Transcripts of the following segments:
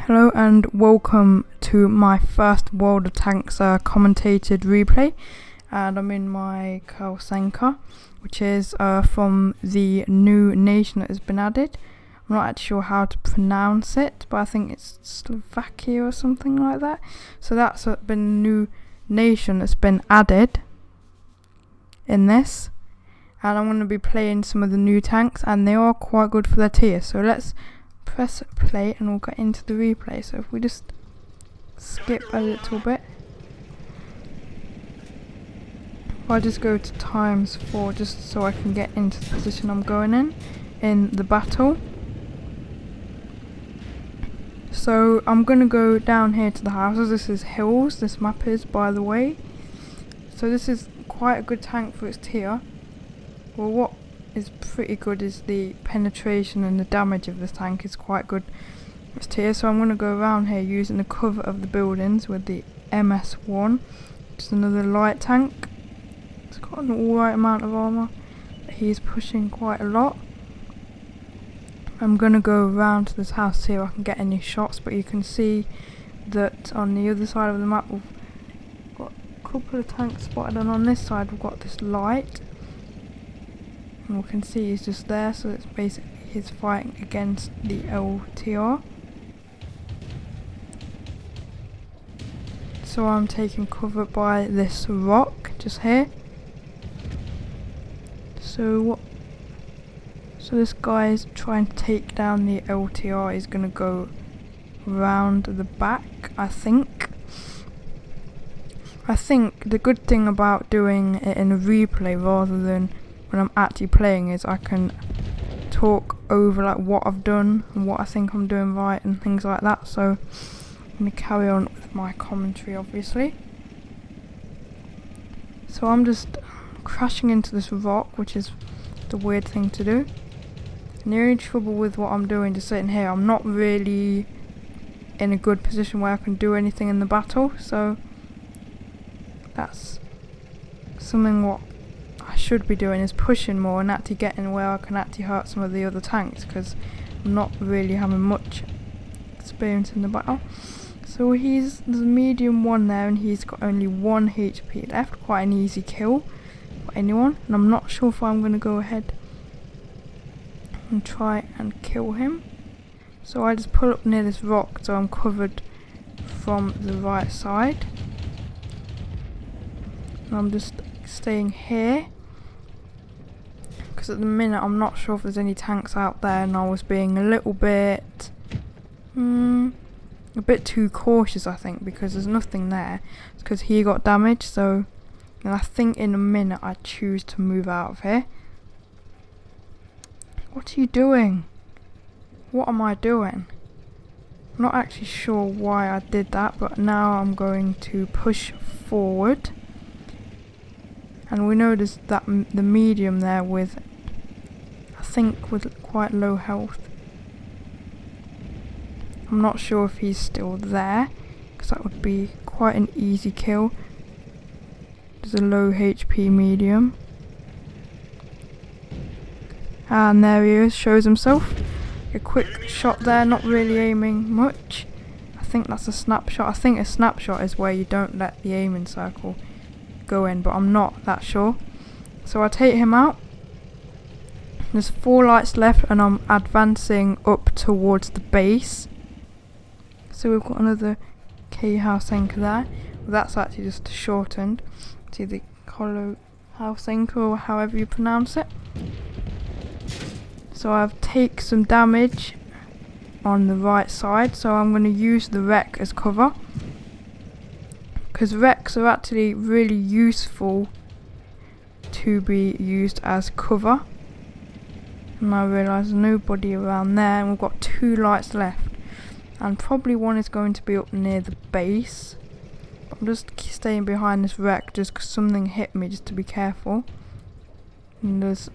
Hello and welcome to my first World of Tanks commentated replay, and I'm in my Kolohousenka, which is from the new nation that has been added. I'm not actually sure how to pronounce it, but I think it's Slovakia or something like that. So that's been a new nation that's been added in this, and I'm going to be playing some of the new tanks, and they are quite good for their tier. So let's press play and we'll get into the replay. So if we just skip a little bit, I'll just go to ×4 just so I can get into the position I'm going in the battle. So I'm going to go down here to the houses. This is hills, this map is, by the way. So this is quite a good tank for its tier. Well, what is pretty good is the penetration and the damage of this tank is quite good for its tier. So I'm going to go around here using the cover of the buildings with the MS1, which is another light tank. It's got an alright amount of armour, but he's pushing quite a lot. I'm going to go around to this house here. I can get any shots, but you can see that on the other side of the map we've got a couple of tanks spotted, and on this side we've got this light. And we can see he's just there, so it's basically he's fighting against the LTR. So I'm taking cover by this rock just here. So this guy is trying to take down the LTR. He's going to go round the back, I think. I think the good thing about doing it in a replay rather than when I'm actually playing is I can talk over like what I've done and what I think I'm doing right and things like that. So I'm going to carry on with my commentary, obviously. So I'm just crashing into this rock, which is the weird thing to do. And the only trouble with what I'm doing, just sitting here, I'm not really in a good position where I can do anything in the battle. So that's something what I should be doing, is pushing more and actually getting where I can actually hurt some of the other tanks, because I'm not really having much experience in the battle. So there's a medium one there, and he's got only 1 HP left. Quite an easy kill for anyone, and I'm not sure if I'm going to go ahead and try and kill him. So I just pull up near this rock so I'm covered from the right side, and I'm just staying here because at the minute I'm not sure if there's any tanks out there, and I was being a little bit too cautious, I think, because there's nothing there. It's because he got damaged. So and I think in a minute I choose to move out of here. What are you doing? What am I doing? I'm not actually sure why I did that, but now I'm going to push forward. And we know there's the medium there with, I think, with quite low health. I'm not sure if he's still there, because that would be quite an easy kill. There's a low HP medium. And there he is, shows himself. A quick shot there, not really aiming much. I think that's a snapshot. I think a snapshot is where you don't let the aiming circle go in, but I'm not that sure. So I take him out. There's 4 lights left, and I'm advancing up towards the base. So we've got another Kolohousenka there. Well, that's actually just shortened to the Kolohousenka, or however you pronounce it. So I've taken some damage on the right side, so I'm going to use the wreck as cover, because wrecks are actually really useful to be used as cover. And I realise there's nobody around there, and we've got 2 lights left, and probably one is going to be up near the base. But I'm just staying behind this wreck just because something hit me, just to be careful. And there's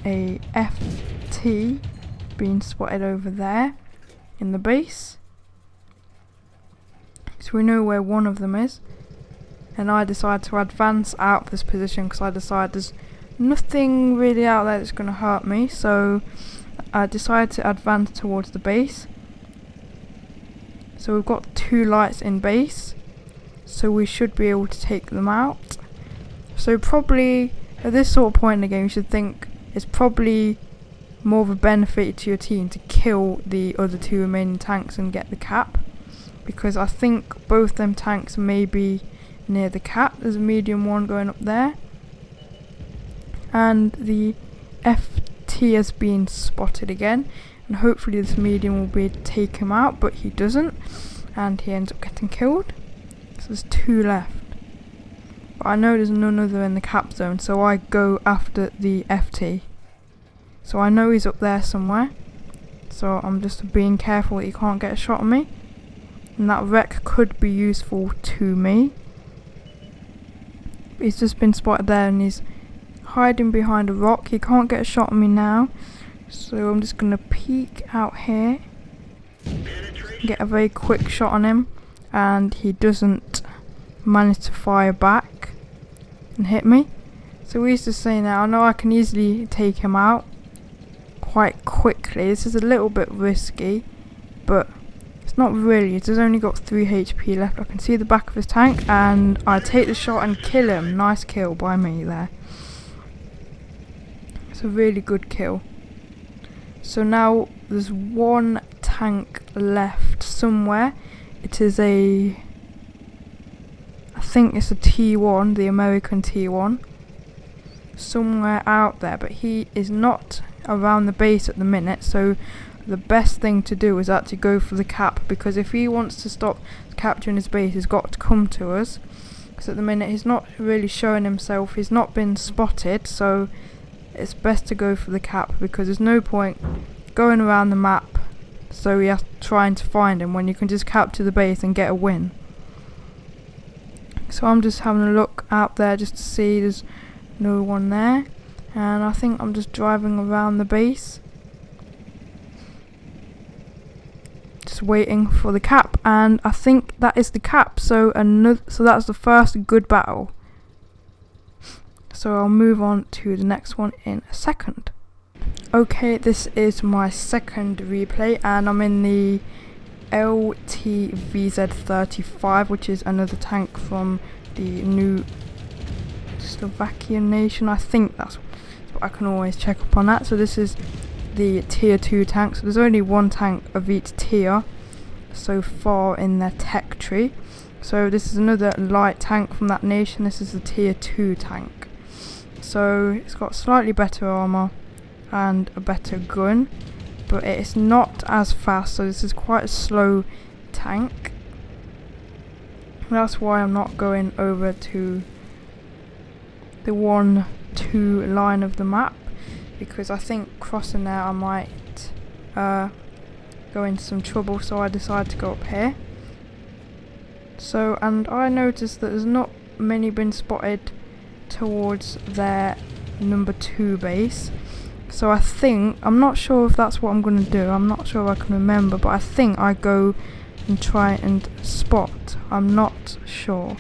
a FT being spotted over there in the base, so we know where one of them is. And I decide to advance out of this position because I decide there's nothing really out there that's going to hurt me, so I decide to advance towards the base. So we've got 2 lights in base, so we should be able to take them out. So probably at this sort of point in the game, you should think it's probably more of a benefit to your team to kill the other 2 remaining tanks and get the cap, because I think both them tanks may be near the cap. There's a medium one going up there, and the FT has been spotted again, and hopefully this medium will be able to take him out, but he doesn't, and he ends up getting killed. So there's 2 left, but I know there's none other in the cap zone, so I go after the FT. So I know he's up there somewhere, so I'm just being careful that he can't get a shot on me, and that wreck could be useful to me. But he's just been spotted there and he's hiding behind a rock. He can't get a shot on me now, so I'm just gonna peek out here, get a very quick shot on him, and he doesn't manage to fire back and hit me. So he's just saying that I know I can easily take him out quite quickly. This is a little bit risky, but it's not really. He's only got 3 HP left. I can see the back of his tank, and I take the shot and kill him. Nice kill by me there. It's a really good kill. So now there's 1 tank left somewhere. It is I think it's a T1, the American T1, somewhere out there, but he is not around the base at the minute, so the best thing to do is actually go for the cap, because if he wants to stop capturing his base, he's got to come to us, because at the minute he's not really showing himself, he's not been spotted, so it's best to go for the cap, because there's no point going around the map so we have trying to find him when you can just capture the base and get a win. So I'm just having a look out there just to see there's no one there, and I think I'm just driving around the base just waiting for the cap, and I think that is the cap. So that's the first good battle, so I'll move on to the next one in a second. Okay, this is my second replay, and I'm in the LTVZ-35, which is another tank from the new Czechoslovakian nation. I think that's what I can always check up on that. So this is the tier 2 tank, so there's only 1 tank of each tier so far in their tech tree. So this is another light tank from that nation. This is the tier 2 tank, so it's got slightly better armor and a better gun, but it's not as fast, so this is quite a slow tank. That's why I'm not going over to the 1-2 line of the map, because I think crossing there I might go into some trouble, so I decided to go up here. So, and I noticed that there's not many been spotted towards their number 2 base. So I think, I'm not sure if that's what I'm going to do, I'm not sure if I can remember, but I think I go and try and spot, I'm not sure.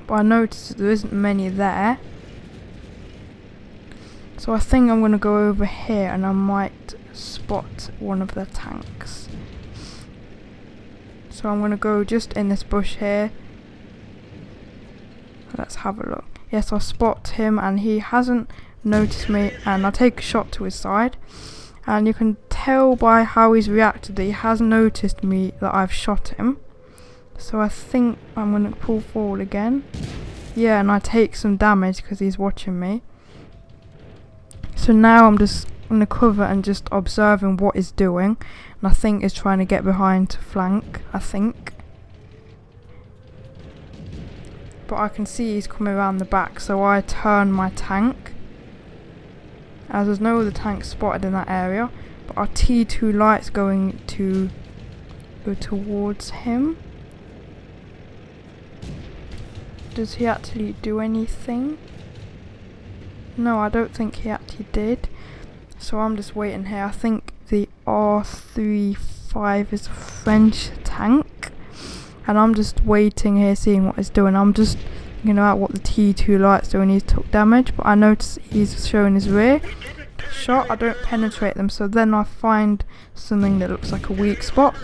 But I noticed that there isn't many there. So I think I'm going to go over here and I might spot one of their tanks. So I'm going to go just in this bush here. Let's have a look. Yes, I spot him and he hasn't noticed me, and I take a shot to his side, and you can tell by how he's reacted that he has noticed me, that I've shot him. So I think I'm going to pull forward again. Yeah, and I take some damage because he's watching me. So now I'm just in the cover and just observing what he's doing, and I think he's trying to get behind to flank, I think. But I can see he's coming around the back, so I turn my tank, as there's no other tanks spotted in that area, but our T2 light's going to go towards him. Does he actually do anything? No, I don't think he actually did. So I'm just waiting here. I think the R35 is a French tank, and I'm just waiting here, seeing what he's doing. I'm just out what the T2 light's doing. He's took damage, but I notice he's showing his rear shot. I don't penetrate them, so then I find something that looks like a weak spot,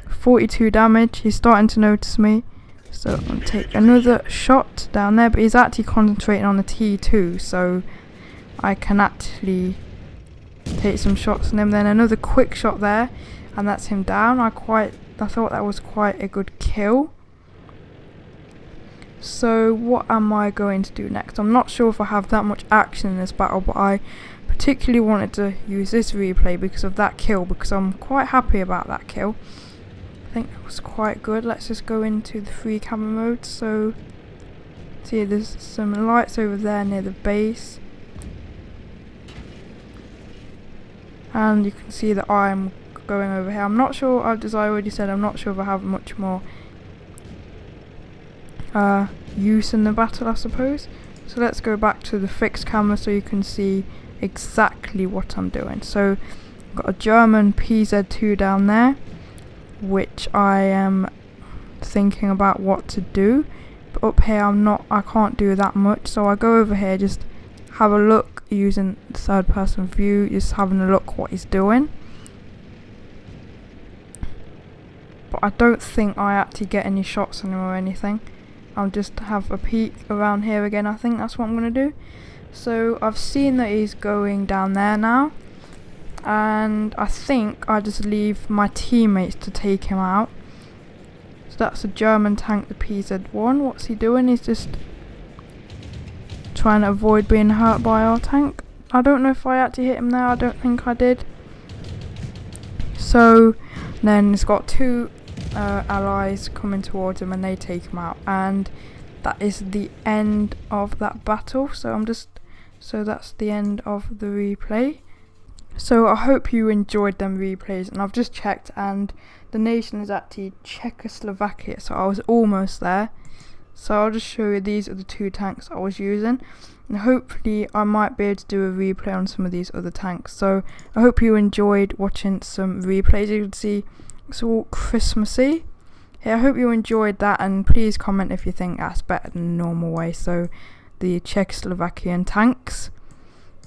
42 damage. He's starting to notice me. So I'm going to take another shot down there. But he's actually concentrating on the T2. So I can actually take some shots on him. Then another quick shot there. And that's him down. I thought that was quite a good kill. So what am I going to do next? I'm not sure if I have that much action in this battle, but I particularly wanted to use this replay because of that kill, because I'm quite happy about that kill. I think that was quite good. Let's just go into the free camera mode. So see, there's some lights over there near the base, and you can see that I'm going over here. I'm not sure, as I already said, I'm not sure if I have much more use in the battle, I suppose. So let's go back to the fixed camera so you can see exactly what I'm doing. So I've got a German PZ2 down there, which I am thinking about what to do. But up here I can't do that much, so I go over here, just have a look using third person view, just having a look what he's doing. But I don't think I actually get any shots on him or anything. I'll just have a peek around here again. I think that's what I'm going to do. So I've seen that he's going down there now, and I think I just leave my teammates to take him out. So that's a German tank, the PZ1. What's he doing? He's just trying to avoid being hurt by our tank. I don't know if I actually hit him there. I don't think I did. So then he's got two allies coming towards him, and they take him out, and that is the end of that battle. So that's the end of the replay. So I hope you enjoyed them replays, and I've just checked, and the nation is actually Czechoslovakia, so I was almost there. So I'll just show you, these are the two tanks I was using, and hopefully I might be able to do a replay on some of these other tanks. So I hope you enjoyed watching some replays. You can see it's all Christmassy. Yeah, I hope you enjoyed that, and please comment if you think that's better than the normal way. So the Czechoslovakian tanks.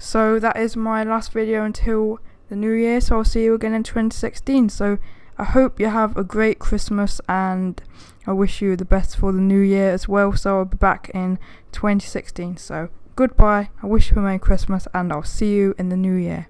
So that is my last video until the new year, so I'll see you again in 2016. So I hope you have a great Christmas, and I wish you the best for the new year as well. So I'll be back in 2016. So goodbye, I wish you a Merry Christmas, and I'll see you in the new year.